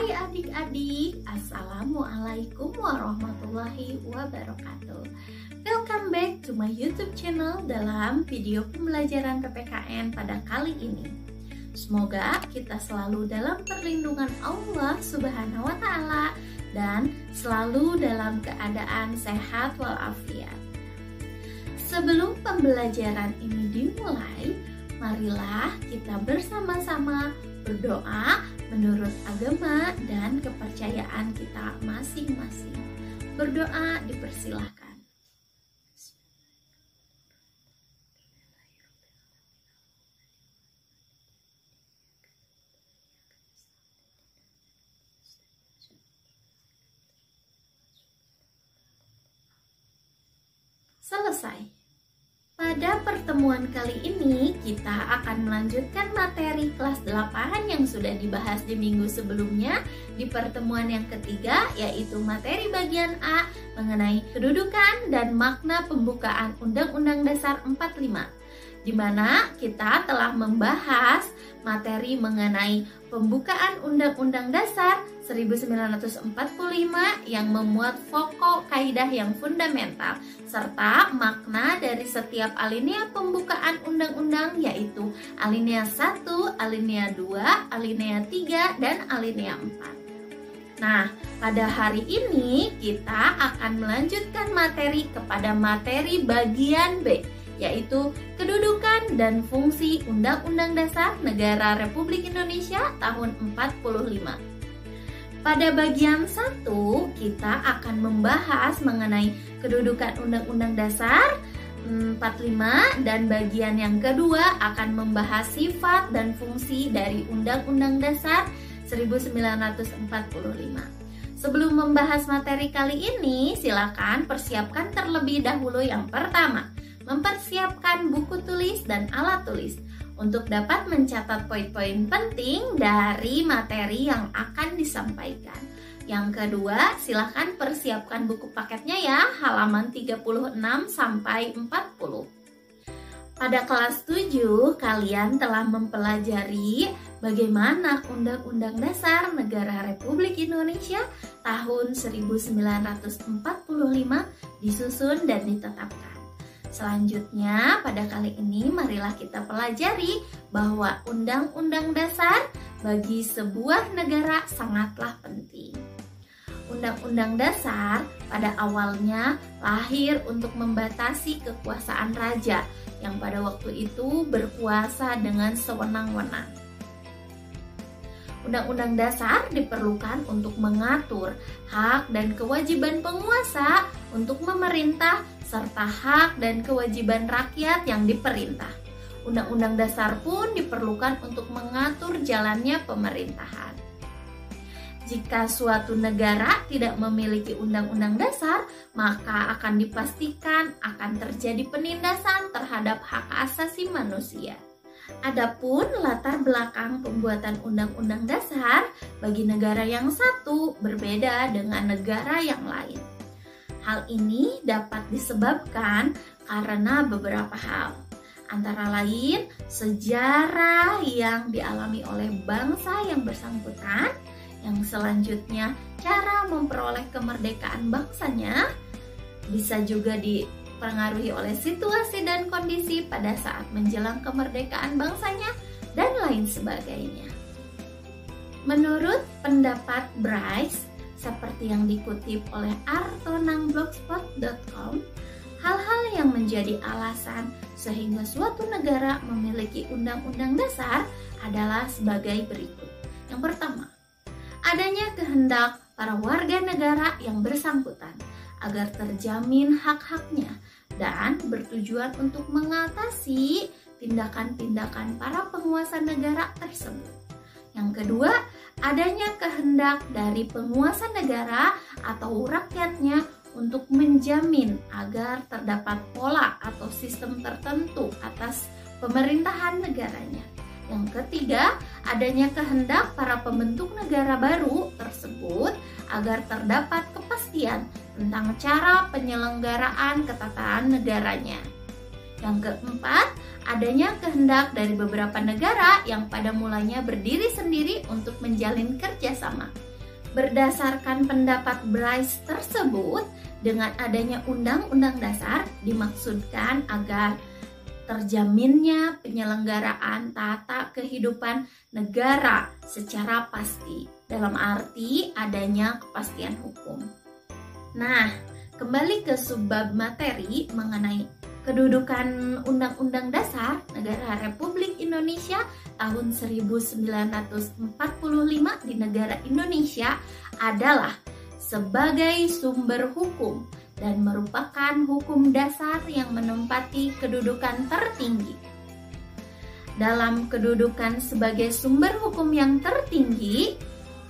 Hai adik-adik, Assalamualaikum warahmatullahi wabarakatuh. Welcome back to my YouTube channel dalam video pembelajaran PPKN pada kali ini. Semoga kita selalu dalam perlindungan Allah Subhanahu wa Ta'ala dan selalu dalam keadaan sehat walafiat. Sebelum pembelajaran ini dimulai, marilah kita bersama-sama berdoa menurut agama dan kepercayaan kita masing-masing. Berdoa dipersilahkan. Selesai. Pada pertemuan kali ini, kita akan melanjutkan materi kelas 8 yang sudah dibahas di minggu sebelumnya di pertemuan yang ketiga, yaitu materi bagian A mengenai kedudukan dan makna pembukaan Undang-Undang Dasar 45, di mana kita telah membahas materi mengenai pembukaan Undang-Undang Dasar 1945 yang memuat pokok kaidah yang fundamental serta makna dari setiap alinea pembukaan undang-undang, yaitu alinea 1, alinea 2, alinea 3, dan alinea 4. Nah, pada hari ini kita akan melanjutkan materi kepada materi bagian B, yaitu kedudukan dan fungsi Undang-Undang Dasar Negara Republik Indonesia tahun 45. Pada bagian 1, kita akan membahas mengenai kedudukan Undang-Undang Dasar 45 dan bagian yang kedua akan membahas sifat dan fungsi dari Undang-Undang Dasar 1945. Sebelum membahas materi kali ini, silakan persiapkan terlebih dahulu yang pertama, mempersiapkan buku tulis dan alat tulis untuk dapat mencatat poin-poin penting dari materi yang akan disampaikan. Yang kedua, silakan persiapkan buku paketnya ya, halaman 36 sampai 40. Pada kelas 7, kalian telah mempelajari bagaimana Undang-Undang Dasar Negara Republik Indonesia tahun 1945 disusun dan ditetapkan. Selanjutnya, pada kali ini marilah kita pelajari bahwa Undang-Undang Dasar bagi sebuah negara sangatlah penting. Undang-Undang Dasar pada awalnya lahir untuk membatasi kekuasaan raja yang pada waktu itu berkuasa dengan sewenang-wenang. Undang-Undang Dasar diperlukan untuk mengatur hak dan kewajiban penguasa untuk memerintah serta hak dan kewajiban rakyat yang diperintah. Undang-Undang Dasar pun diperlukan untuk mengatur jalannya pemerintahan. Jika suatu negara tidak memiliki Undang-Undang Dasar, maka akan dipastikan akan terjadi penindasan terhadap hak asasi manusia. Adapun latar belakang pembuatan Undang-Undang Dasar bagi negara yang satu berbeda dengan negara yang lain. Hal ini dapat disebabkan karena beberapa hal, antara lain sejarah yang dialami oleh bangsa yang bersangkutan, yang selanjutnya cara memperoleh kemerdekaan bangsanya, bisa juga dipengaruhi oleh situasi dan kondisi pada saat menjelang kemerdekaan bangsanya, dan lain sebagainya. Menurut pendapat Bryce, seperti yang dikutip oleh artonangblogspot.com, hal-hal yang menjadi alasan sehingga suatu negara memiliki undang-undang dasar adalah sebagai berikut. Yang pertama, adanya kehendak para warga negara yang bersangkutan agar terjamin hak-haknya dan bertujuan untuk mengatasi tindakan-tindakan para penguasa negara tersebut. Yang kedua, adanya kehendak dari penguasa negara atau rakyatnya untuk menjamin agar terdapat pola atau sistem tertentu atas pemerintahan negaranya. Yang ketiga, adanya kehendak para pembentuk negara baru tersebut agar terdapat kepastian tentang cara penyelenggaraan ketatanan negaranya. Yang keempat, adanya kehendak dari beberapa negara yang pada mulanya berdiri sendiri untuk menjalin kerjasama. Berdasarkan pendapat Bryce tersebut, dengan adanya Undang-Undang Dasar dimaksudkan agar terjaminnya penyelenggaraan tata kehidupan negara secara pasti, dalam arti adanya kepastian hukum. Nah, kembali ke subbab materi mengenai kedudukan Undang-Undang Dasar Negara Republik Indonesia tahun 1945 di negara Indonesia adalah sebagai sumber hukum dan merupakan hukum dasar yang menempati kedudukan tertinggi. Dalam kedudukan sebagai sumber hukum yang tertinggi,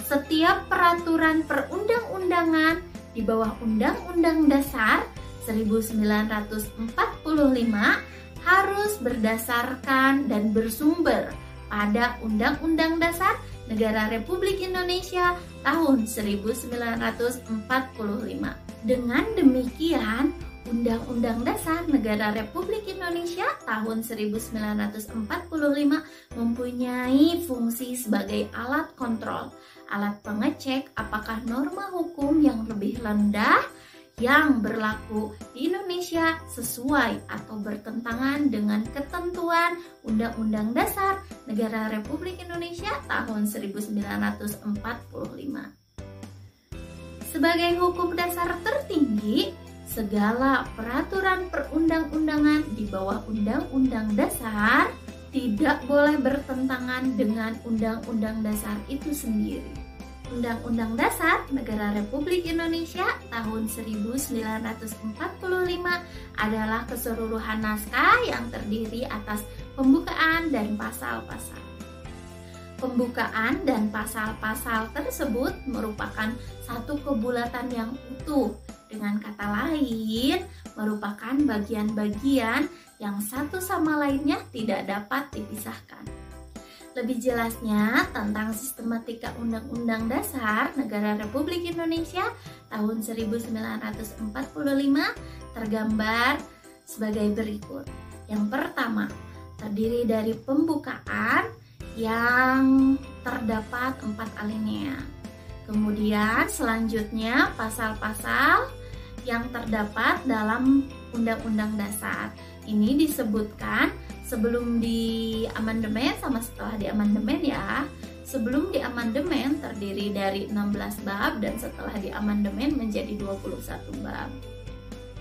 setiap peraturan perundang-undangan di bawah Undang-Undang Dasar 1945 harus berdasarkan dan bersumber pada Undang-Undang Dasar Negara Republik Indonesia tahun 1945. Dengan demikian, Undang-Undang Dasar Negara Republik Indonesia tahun 1945 mempunyai fungsi sebagai alat kontrol, alat pengecek apakah norma hukum yang lebih rendah yang berlaku di Indonesia sesuai atau bertentangan dengan ketentuan Undang-Undang Dasar Negara Republik Indonesia tahun 1945. Sebagai hukum dasar tertinggi, segala peraturan perundang-undangan di bawah Undang-Undang Dasar tidak boleh bertentangan dengan Undang-Undang Dasar itu sendiri. Undang-Undang Dasar Negara Republik Indonesia tahun 1945 adalah keseluruhan naskah yang terdiri atas pembukaan dan pasal-pasal. Pembukaan dan pasal-pasal tersebut merupakan satu kebulatan yang utuh. Dengan kata lain, merupakan bagian-bagian yang satu sama lainnya tidak dapat dipisahkan. Lebih jelasnya tentang sistematika Undang-Undang Dasar Negara Republik Indonesia tahun 1945 tergambar sebagai berikut. Yang pertama, terdiri dari pembukaan yang terdapat 4 alinea. Kemudian selanjutnya pasal-pasal yang terdapat dalam Undang-Undang Dasar. Ini disebutkan sebelum di amandemen sama setelah di amandemen ya. Sebelum di amandemen terdiri dari 16 bab dan setelah di amandemen menjadi 21 bab.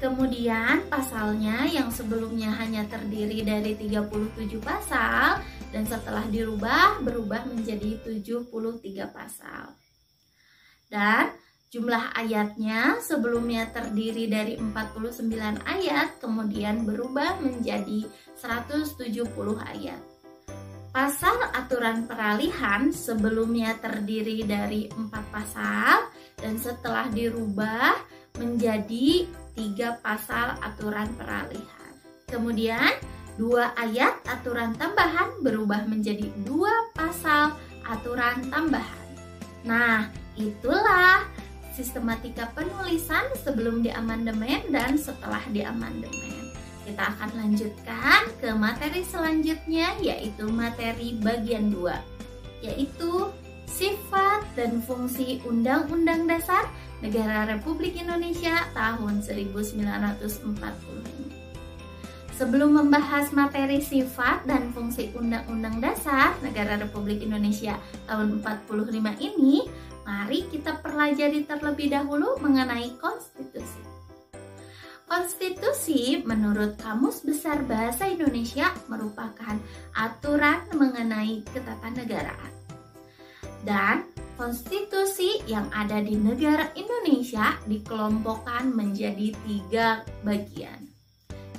Kemudian pasalnya yang sebelumnya hanya terdiri dari 37 pasal dan setelah berubah menjadi 73 pasal. Dan jumlah ayatnya sebelumnya terdiri dari 49 ayat, kemudian berubah menjadi 170 ayat. Pasal aturan peralihan sebelumnya terdiri dari 4 pasal dan setelah dirubah menjadi 3 pasal aturan peralihan. Kemudian 2 ayat aturan tambahan berubah menjadi 2 pasal aturan tambahan. Nah, itulah sistematika penulisan sebelum di amandemen dan setelah di amandemen. Kita akan lanjutkan ke materi selanjutnya, yaitu materi bagian 2, yaitu sifat dan fungsi Undang-Undang Dasar Negara Republik Indonesia tahun 1945. Sebelum membahas materi sifat dan fungsi Undang-Undang Dasar Negara Republik Indonesia tahun 45 ini, mari kita pelajari terlebih dahulu mengenai konstitusi. Konstitusi menurut Kamus Besar Bahasa Indonesia merupakan aturan mengenai ketatanegaraan. Dan konstitusi yang ada di negara Indonesia dikelompokkan menjadi 3 bagian.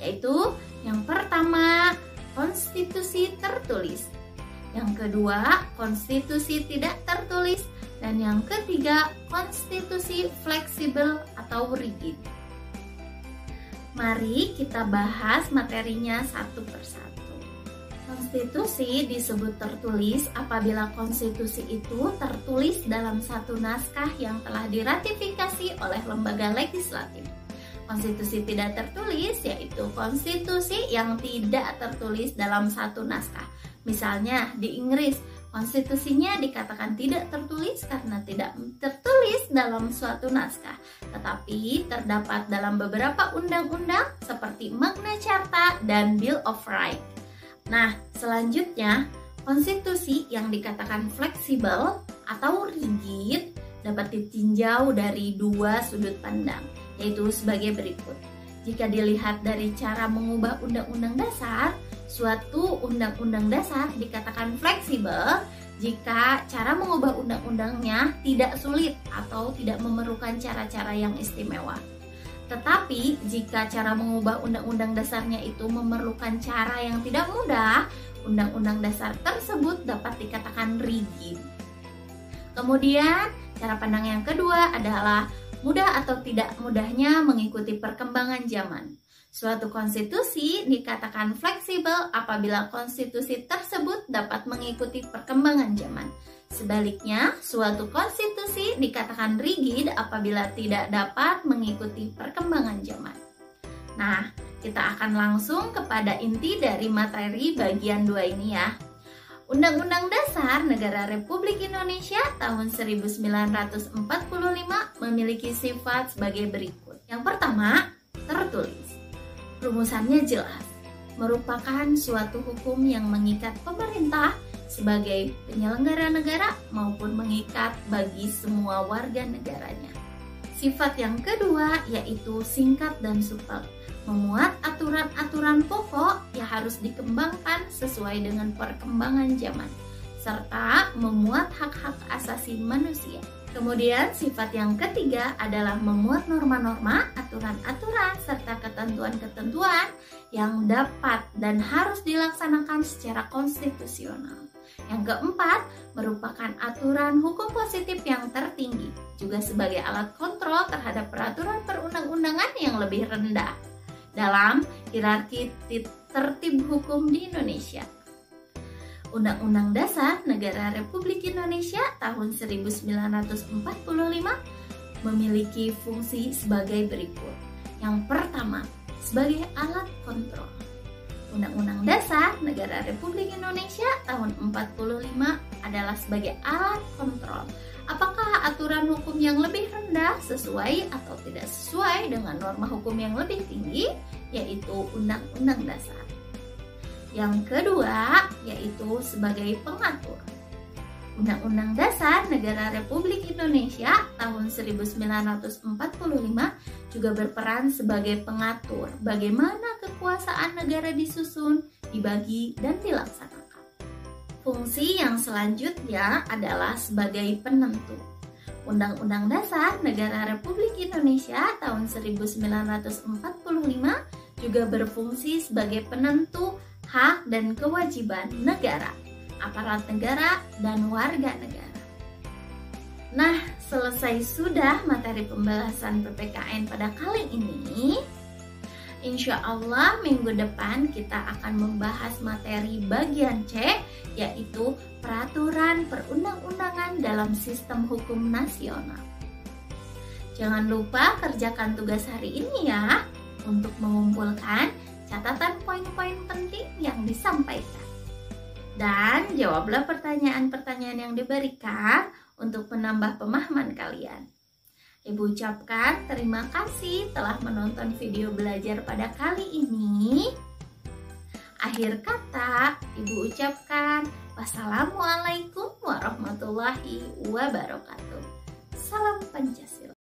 Yaitu yang pertama, konstitusi tertulis. Yang kedua, konstitusi tidak tertulis. Dan yang ketiga, konstitusi fleksibel atau rigid. Mari kita bahas materinya satu persatu. Konstitusi disebut tertulis apabila konstitusi itu tertulis dalam satu naskah yang telah diratifikasi oleh lembaga legislatif. Konstitusi tidak tertulis yaitu konstitusi yang tidak tertulis dalam satu naskah. Misalnya di Inggris, konstitusinya dikatakan tidak tertulis karena tidak tertulis dalam suatu naskah, tetapi terdapat dalam beberapa undang-undang seperti Magna Carta dan Bill of Rights. Nah, selanjutnya, konstitusi yang dikatakan fleksibel atau rigid dapat ditinjau dari dua sudut pandang, yaitu sebagai berikut. Jika dilihat dari cara mengubah undang-undang dasar, suatu undang-undang dasar dikatakan fleksibel jika cara mengubah undang-undangnya tidak sulit atau tidak memerlukan cara-cara yang istimewa. Tetapi jika cara mengubah undang-undang dasarnya itu memerlukan cara yang tidak mudah, undang-undang dasar tersebut dapat dikatakan rigid. Kemudian, cara pandang yang kedua adalah mudah atau tidak mudahnya mengikuti perkembangan zaman. Suatu konstitusi dikatakan fleksibel apabila konstitusi tersebut dapat mengikuti perkembangan zaman. Sebaliknya, suatu konstitusi dikatakan rigid apabila tidak dapat mengikuti perkembangan zaman. Nah, kita akan langsung kepada inti dari materi bagian 2 ini ya. Undang-Undang Dasar Negara Republik Indonesia tahun 1945 memiliki sifat sebagai berikut. Yang pertama, tertulis. Rumusannya jelas, merupakan suatu hukum yang mengikat pemerintah sebagai penyelenggara negara maupun mengikat bagi semua warga negaranya. Sifat yang kedua yaitu singkat dan supel, memuat aturan-aturan pokok yang harus dikembangkan sesuai dengan perkembangan zaman, serta memuat hak-hak asasi manusia. Kemudian sifat yang ketiga adalah memuat norma-norma, aturan-aturan, serta ketentuan-ketentuan yang dapat dan harus dilaksanakan secara konstitusional. Yang keempat, merupakan aturan hukum positif yang tertinggi, juga sebagai alat kontrol terhadap peraturan perundang-undangan yang lebih rendah dalam hierarki tertib hukum di Indonesia. Undang-Undang Dasar Negara Republik Indonesia tahun 1945 memiliki fungsi sebagai berikut. Yang pertama, sebagai alat kontrol. Undang-Undang Dasar Negara Republik Indonesia tahun 1945 adalah sebagai alat kontrol. Apakah aturan hukum yang lebih rendah sesuai atau tidak sesuai dengan norma hukum yang lebih tinggi, yaitu Undang-Undang Dasar. Yang kedua, yaitu sebagai pengatur. Undang-Undang Dasar Negara Republik Indonesia tahun 1945 juga berperan sebagai pengatur bagaimana kekuasaan negara disusun, dibagi, dan dilaksanakan. Fungsi yang selanjutnya adalah sebagai penentu. Undang-Undang Dasar Negara Republik Indonesia tahun 1945 juga berfungsi sebagai penentu hak dan kewajiban negara, aparat negara, dan warga negara. Nah, selesai sudah materi pembahasan PPKN pada kali ini. Insya Allah minggu depan kita akan membahas materi bagian C, yaitu peraturan perundang-undangan dalam sistem hukum nasional. Jangan lupa kerjakan tugas hari ini ya, untuk mengumpulkan catatan poin-poin penting yang disampaikan. Dan jawablah pertanyaan-pertanyaan yang diberikan untuk menambah pemahaman kalian. Ibu ucapkan terima kasih telah menonton video belajar pada kali ini. Akhir kata, Ibu ucapkan wassalamualaikum warahmatullahi wabarakatuh. Salam Pancasila.